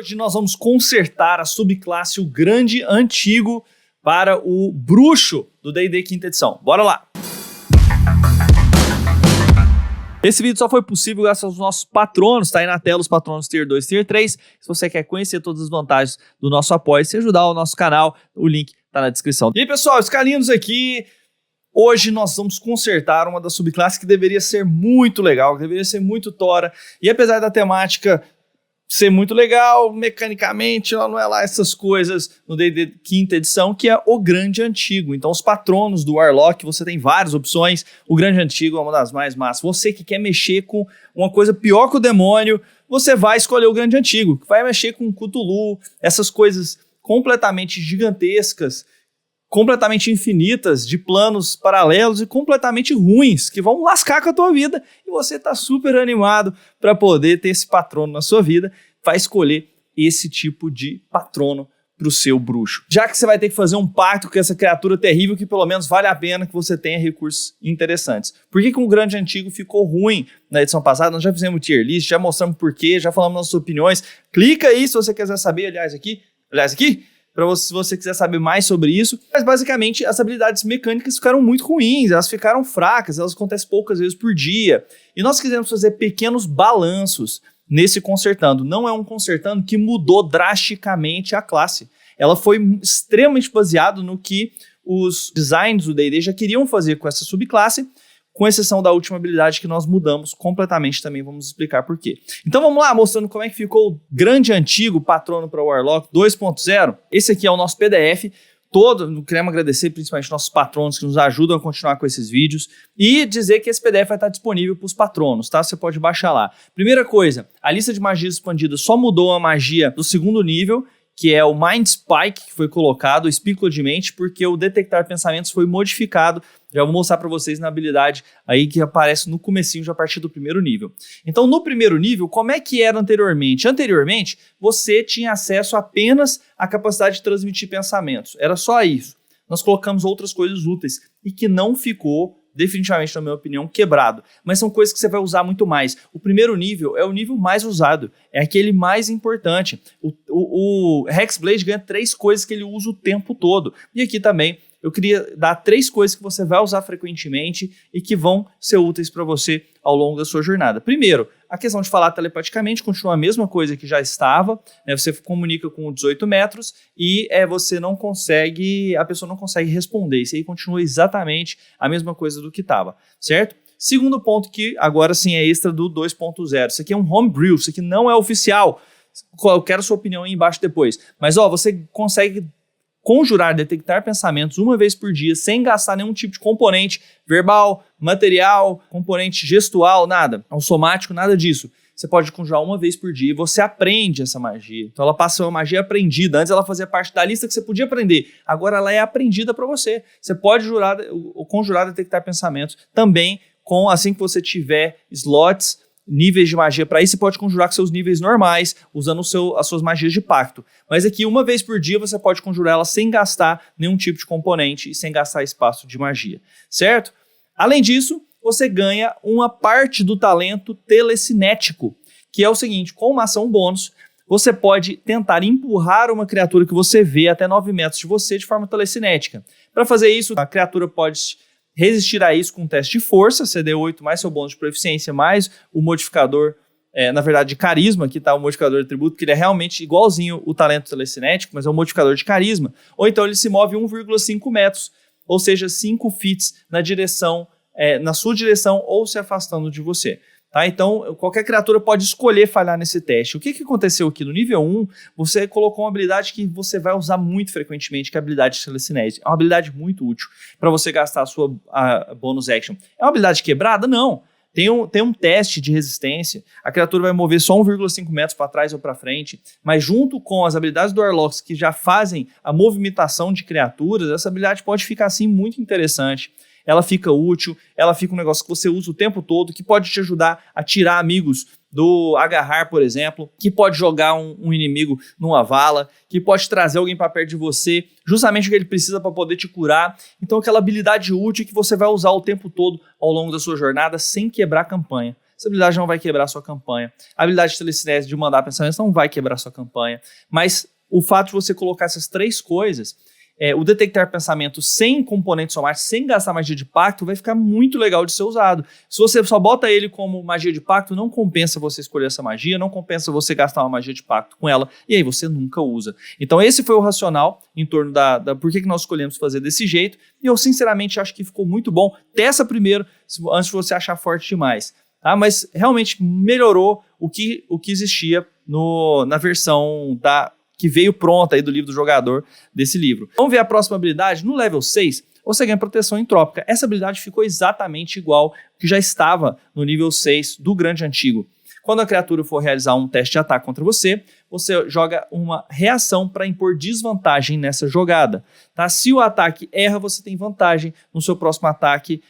Hoje nós vamos consertar a subclasse o Grande Antigo para o Bruxo do D&D Quinta Edição. Bora lá! Esse vídeo só foi possível graças aos nossos patronos, tá aí na tela os patronos Tier 2 e Tier 3. Se você quer conhecer todas as vantagens do nosso apoio e se ajudar o nosso canal, o link tá na descrição. E aí pessoal, Scalinos aqui. Hoje nós vamos consertar uma das subclasses que deveria ser muito legal, que deveria ser muito tora. E apesar da temática ser muito legal, mecanicamente ela não é lá essas coisas no D&D Quinta Edição, que é o Grande Antigo. Então os patronos do Warlock, você tem várias opções, o Grande Antigo é uma das mais massas. Você que quer mexer com uma coisa pior que o demônio, você vai escolher o Grande Antigo, que vai mexer com Cthulhu, essas coisas completamente gigantescas, completamente infinitas, de planos paralelos e completamente ruins, que vão lascar com a tua vida, e você tá super animado para poder ter esse patrono na sua vida, vai escolher esse tipo de patrono pro seu bruxo. Já que você vai ter que fazer um pacto com essa criatura terrível, que pelo menos vale a pena que você tenha recursos interessantes. Por que o Grande Antigo ficou ruim na edição passada? Nós já fizemos tier list, já mostramos por quê, já falamos nossas opiniões. Clica aí se você quiser saber, aliás aqui, para você, se você quiser saber mais sobre isso. Mas basicamente as habilidades mecânicas ficaram muito ruins, elas ficaram fracas, elas acontecem poucas vezes por dia. E nós quisemos fazer pequenos balanços nesse consertando. Não é um consertando que mudou drasticamente a classe. Ela foi extremamente baseada no que os designers do D&D já queriam fazer com essa subclasse, com exceção da última habilidade que nós mudamos completamente também, vamos explicar por quê. Então vamos lá, mostrando como é que ficou o Grande Antigo patrono para o Warlock 2.0. Esse aqui é o nosso PDF todo, queremos agradecer principalmente nossos patronos que nos ajudam a continuar com esses vídeos e dizer que esse PDF vai estar disponível para os patronos, tá? Você pode baixar lá. Primeira coisa, a lista de magias expandidas só mudou a magia do segundo nível, que é o Mind Spike, que foi colocado, o espículo de mente, porque o detectar pensamentos foi modificado. Já vou mostrar para vocês na habilidade aí que aparece no comecinho, já a partir do primeiro nível. Então, no primeiro nível, como é que era anteriormente? Anteriormente, você tinha acesso apenas à capacidade de transmitir pensamentos. Era só isso. Nós colocamos outras coisas úteis e que não ficou, definitivamente, na minha opinião, quebrado. Mas são coisas que você vai usar muito mais. O primeiro nível é o nível mais usado, é aquele mais importante. O Hexblade ganha 3 coisas que ele usa o tempo todo. E aqui também eu queria dar 3 coisas que você vai usar frequentemente e que vão ser úteis para você ao longo da sua jornada. Primeiro, a questão de falar telepaticamente continua a mesma coisa que já estava, né? Você comunica com 18 metros e você não consegue, a pessoa não consegue responder. Isso aí continua exatamente a mesma coisa do que estava, certo? Segundo ponto que agora sim é extra do 2.0. Isso aqui é um homebrew, isso aqui não é oficial. Eu quero sua opinião aí embaixo depois. Mas você consegue conjurar, detectar pensamentos uma vez por dia, sem gastar nenhum tipo de componente verbal, material, componente gestual, nada. Ao somático, nada disso. Você pode conjurar uma vez por dia e você aprende essa magia. Então ela passa a ser uma magia aprendida. Antes ela fazia parte da lista que você podia aprender. Agora ela é aprendida para você. Você pode conjurar, detectar pensamentos também assim que você tiver slots, níveis de magia para isso, você pode conjurar com seus níveis normais, usando as suas magias de pacto. Mas aqui, uma vez por dia, você pode conjurar ela sem gastar nenhum tipo de componente e sem gastar espaço de magia, certo? Além disso, você ganha uma parte do talento telecinético, que é o seguinte: com uma ação bônus, você pode tentar empurrar uma criatura que você vê até 9 metros de você de forma telecinética. Para fazer isso, a criatura pode resistir a isso com um teste de força, CD8 mais seu bônus de proficiência, mais o modificador, na verdade, de carisma, que está o modificador de atributo, que ele é realmente igualzinho o talento telecinético, mas é um modificador de carisma. Ou então ele se move 1,5 metros, ou seja, 5 fits na sua direção ou se afastando de você. Tá? Então, qualquer criatura pode escolher falhar nesse teste. O que aconteceu aqui? No nível 1, você colocou uma habilidade que você vai usar muito frequentemente, que é a habilidade de telecinese. É uma habilidade muito útil para você gastar a sua bonus action. É uma habilidade quebrada? Não. Tem um teste de resistência. A criatura vai mover só 1,5 metros para trás ou para frente, mas junto com as habilidades do Warlocks que já fazem a movimentação de criaturas, essa habilidade pode ficar assim muito interessante. Ela fica útil, ela fica um negócio que você usa o tempo todo, que pode te ajudar a tirar amigos do agarrar, por exemplo, que pode jogar um inimigo numa vala, que pode trazer alguém para perto de você, justamente o que ele precisa para poder te curar. Então aquela habilidade útil que você vai usar o tempo todo ao longo da sua jornada sem quebrar a campanha. essa habilidade não vai quebrar a sua campanha. A habilidade de telecinese, de mandar pensamentos, não vai quebrar a sua campanha. Mas o fato de você colocar essas 3 coisas, o detectar pensamento sem componente somático, sem gastar magia de pacto, vai ficar muito legal de ser usado. Se você só bota ele como magia de pacto, não compensa você escolher essa magia, não compensa você gastar uma magia de pacto com ela, e aí você nunca usa. Então esse foi o racional em torno da por que nós escolhemos fazer desse jeito, e eu sinceramente acho que ficou muito bom. Testa primeiro, antes de você achar forte demais. Tá? Mas realmente melhorou o que existia na versão que veio pronta aí do livro do jogador desse livro. Vamos ver a próxima habilidade. No level 6, você ganha proteção entrópica. Essa habilidade ficou exatamente igual que já estava no nível 6 do Grande Antigo. Quando a criatura for realizar um teste de ataque contra você, você joga uma reação para impor desvantagem nessa jogada. Tá? Se o ataque erra, você tem vantagem no seu próximo ataque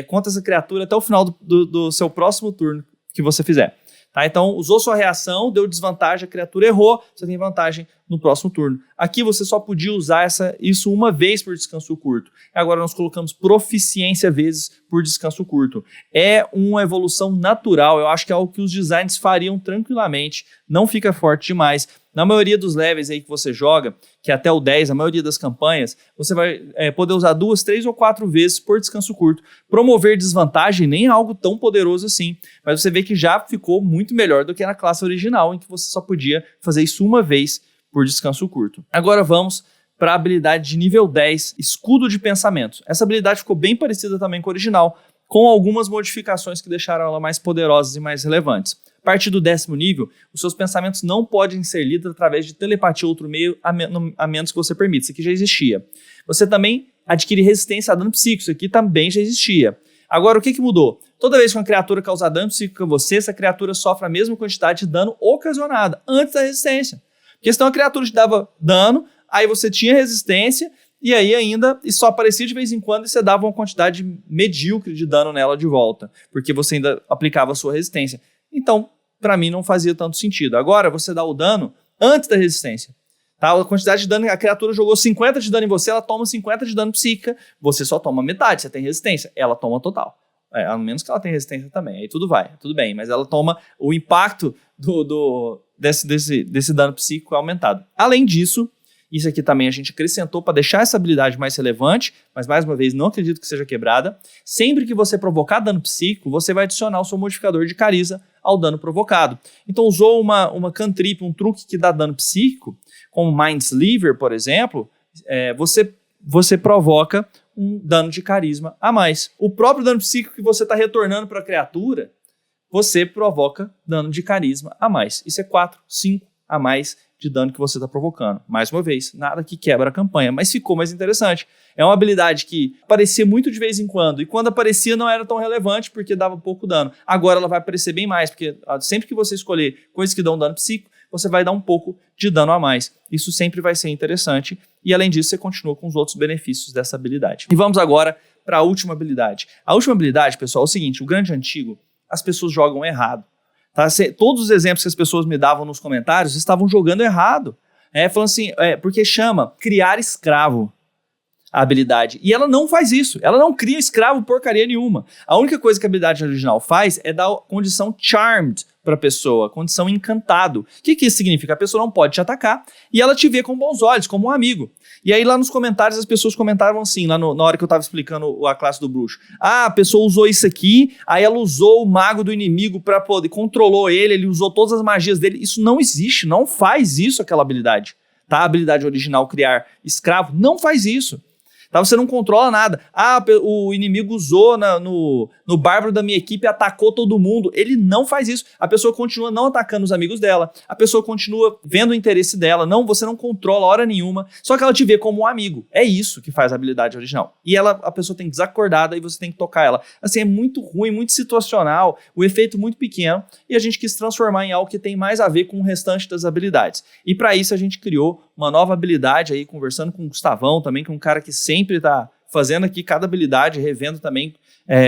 contra essa criatura até o final do seu próximo turno que você fizer. Tá? Então, usou sua reação, deu desvantagem, a criatura errou, você tem vantagem no próximo turno. Aqui você só podia usar isso uma vez por descanso curto. Agora nós colocamos proficiência vezes por descanso curto. É uma evolução natural, eu acho que é algo que os designers fariam tranquilamente, não fica forte demais. Na maioria dos levels aí que você joga, que é até o 10, a maioria das campanhas, você vai poder usar 2, 3 ou 4 vezes por descanso curto. Promover desvantagem nem é algo tão poderoso assim, mas você vê que já ficou muito melhor do que na classe original, em que você só podia fazer isso uma vez por descanso curto. Agora vamos para a habilidade de nível 10, Escudo de Pensamento. Essa habilidade ficou bem parecida também com a original, com algumas modificações que deixaram ela mais poderosa e mais relevantes. A partir do 10º nível, os seus pensamentos não podem ser lidos através de telepatia ou outro meio, a menos que você permita. Isso aqui já existia. Você também adquire resistência a dano psíquico. Isso aqui também já existia. Agora, o que mudou? Toda vez que uma criatura causar dano psíquico a você, essa criatura sofre a mesma quantidade de dano ocasionada antes da resistência. Porque senão a criatura te dava dano, aí você tinha resistência, e aí e só aparecia de vez em quando e você dava uma quantidade medíocre de dano nela de volta, porque você ainda aplicava a sua resistência. Então, para mim não fazia tanto sentido. Agora você dá o dano antes da resistência. Tá? A quantidade de dano, a criatura jogou 50 de dano em você, ela toma 50 de dano psíquica, você só toma metade, você tem resistência, ela toma total. A menos que ela tenha resistência também, aí tudo bem, mas ela toma o impacto desse dano psíquico aumentado. Além disso, isso aqui também a gente acrescentou para deixar essa habilidade mais relevante, mas mais uma vez não acredito que seja quebrada. Sempre que você provocar dano psíquico, você vai adicionar o seu modificador de carisma ao dano provocado. Então usou uma cantrip, um truque que dá dano psíquico, como Mindsliver, por exemplo, você provoca um dano de carisma a mais. O próprio dano psíquico que você está retornando para a criatura, você provoca dano de carisma a mais. Isso é 4, 5 a mais de dano que você está provocando. Mais uma vez, nada que quebra a campanha, mas ficou mais interessante. É uma habilidade que aparecia muito de vez em quando, e quando aparecia não era tão relevante porque dava pouco dano. Agora ela vai aparecer bem mais, porque sempre que você escolher coisas que dão dano psíquico, você vai dar um pouco de dano a mais. Isso sempre vai ser interessante, e além disso você continua com os outros benefícios dessa habilidade. E vamos agora para a última habilidade. A última habilidade, pessoal, é o seguinte: o Grande Antigo, as pessoas jogam errado. Tá? Todos os exemplos que as pessoas me davam nos comentários estavam jogando errado. Falando assim, porque chama criar escravo a habilidade. E ela não faz isso. Ela não cria escravo porcaria nenhuma. A única coisa que a habilidade original faz é dar condição charmed para a pessoa, condição encantado. O que isso significa? A pessoa não pode te atacar e ela te vê com bons olhos, como um amigo. E aí lá nos comentários as pessoas comentavam assim, na hora que eu estava explicando a classe do bruxo. A pessoa usou isso aqui, aí ela usou o mago do inimigo para poder, controlou ele usou todas as magias dele. Isso não existe, não faz isso aquela habilidade. Tá? A habilidade original, criar escravo, não faz isso. Tá? Você não controla nada. O inimigo usou no bárbaro da minha equipe e atacou todo mundo. Ele não faz isso. A pessoa continua não atacando os amigos dela. A pessoa continua vendo o interesse dela. Não, você não controla hora nenhuma. Só que ela te vê como um amigo. É isso que faz a habilidade original. E a pessoa tem desacordada e você tem que tocar ela. Assim, é muito ruim, muito situacional. O efeito muito pequeno. E a gente quis transformar em algo que tem mais a ver com o restante das habilidades. E para isso a gente criou uma nova habilidade aí, conversando com o Gustavão também, que é um cara que sempre está fazendo aqui cada habilidade, revendo também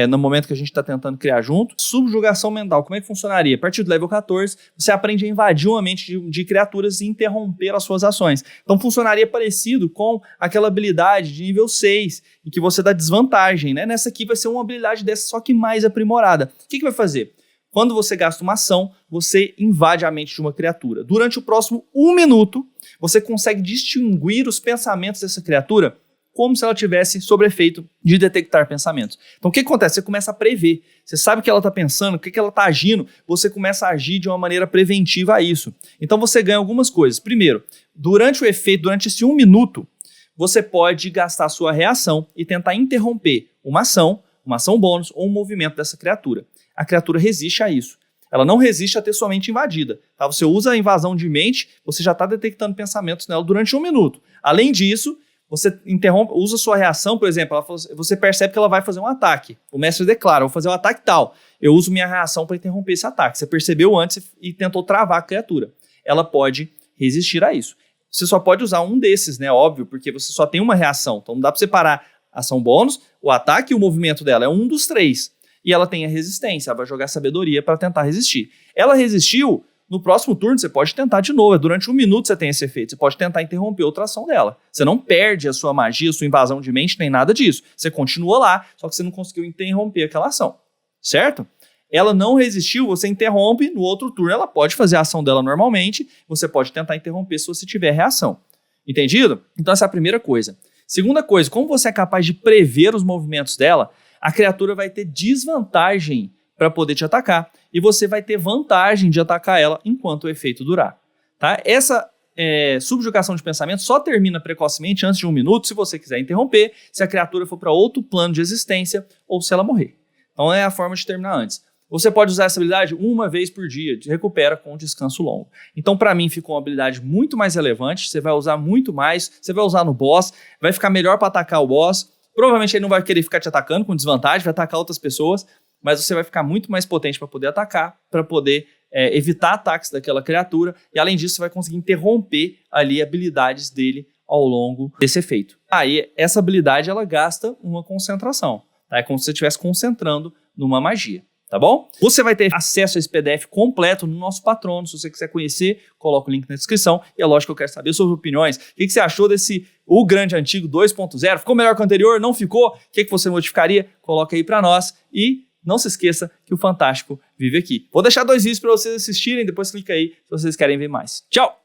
no momento que a gente está tentando criar junto. Subjugação mental, como é que funcionaria? A partir do level 14, você aprende a invadir uma mente de criaturas e interromper as suas ações. Então funcionaria parecido com aquela habilidade de nível 6, em que você dá desvantagem, né? Nessa aqui vai ser uma habilidade dessa, só que mais aprimorada. O que vai fazer? Quando você gasta uma ação, você invade a mente de uma criatura. Durante o próximo 1 minuto, você consegue distinguir os pensamentos dessa criatura como se ela tivesse sob efeito de detectar pensamentos. Então o que acontece? Você começa a prever. Você sabe o que ela está pensando, o que ela está agindo, você começa a agir de uma maneira preventiva a isso. Então você ganha algumas coisas. Primeiro, durante o efeito, durante esse 1 minuto, você pode gastar a sua reação e tentar interromper uma ação bônus ou um movimento dessa criatura. A criatura resiste a isso. Ela não resiste a ter sua mente invadida. Tá? Você usa a invasão de mente, você já está detectando pensamentos nela durante 1 minuto. Além disso, você interrompe, usa sua reação, por exemplo, você percebe que ela vai fazer um ataque. O mestre declara, vou fazer um ataque tal. Eu uso minha reação para interromper esse ataque. Você percebeu antes e tentou travar a criatura. Ela pode resistir a isso. Você só pode usar um desses, né? Óbvio, porque você só tem uma reação. Então não dá para separar a ação bônus, o ataque e o movimento dela. É um dos 3. E ela tem a resistência, ela vai jogar sabedoria para tentar resistir. Ela resistiu, no próximo turno você pode tentar de novo. Durante 1 minuto você tem esse efeito. Você pode tentar interromper outra ação dela. Você não perde a sua magia, a sua invasão de mente, nem nada disso. Você continua lá, só que você não conseguiu interromper aquela ação. Certo? Ela não resistiu, você interrompe, no outro turno ela pode fazer a ação dela normalmente, você pode tentar interromper se você tiver reação. Entendido? Então essa é a primeira coisa. Segunda coisa, como você é capaz de prever os movimentos dela, a criatura vai ter desvantagem para poder te atacar e você vai ter vantagem de atacar ela enquanto o efeito durar. Tá? Essa subjugação de pensamento só termina precocemente antes de 1 minuto se você quiser interromper, se a criatura for para outro plano de existência ou se ela morrer. Então é a forma de terminar antes. Você pode usar essa habilidade 1 vez por dia, recupera com um descanso longo. Então, para mim, ficou uma habilidade muito mais relevante, você vai usar muito mais, você vai usar no boss, vai ficar melhor para atacar o boss. Provavelmente ele não vai querer ficar te atacando com desvantagem, vai atacar outras pessoas, mas você vai ficar muito mais potente para poder atacar, para poder evitar ataques daquela criatura, e além disso, você vai conseguir interromper ali habilidades dele ao longo desse efeito. Aí, essa habilidade, ela gasta uma concentração, tá? É como se você estivesse concentrando numa magia. Tá bom? Você vai ter acesso a esse PDF completo no nosso patrono. Se você quiser conhecer, coloca o link na descrição. E é lógico que eu quero saber suas opiniões. O que você achou desse O Grande Antigo 2.0? Ficou melhor que o anterior? Não ficou? O que você modificaria? Coloca aí pra nós. E não se esqueça que o Fantástico vive aqui. Vou deixar 2 vídeos para vocês assistirem. Depois clica aí se vocês querem ver mais. Tchau!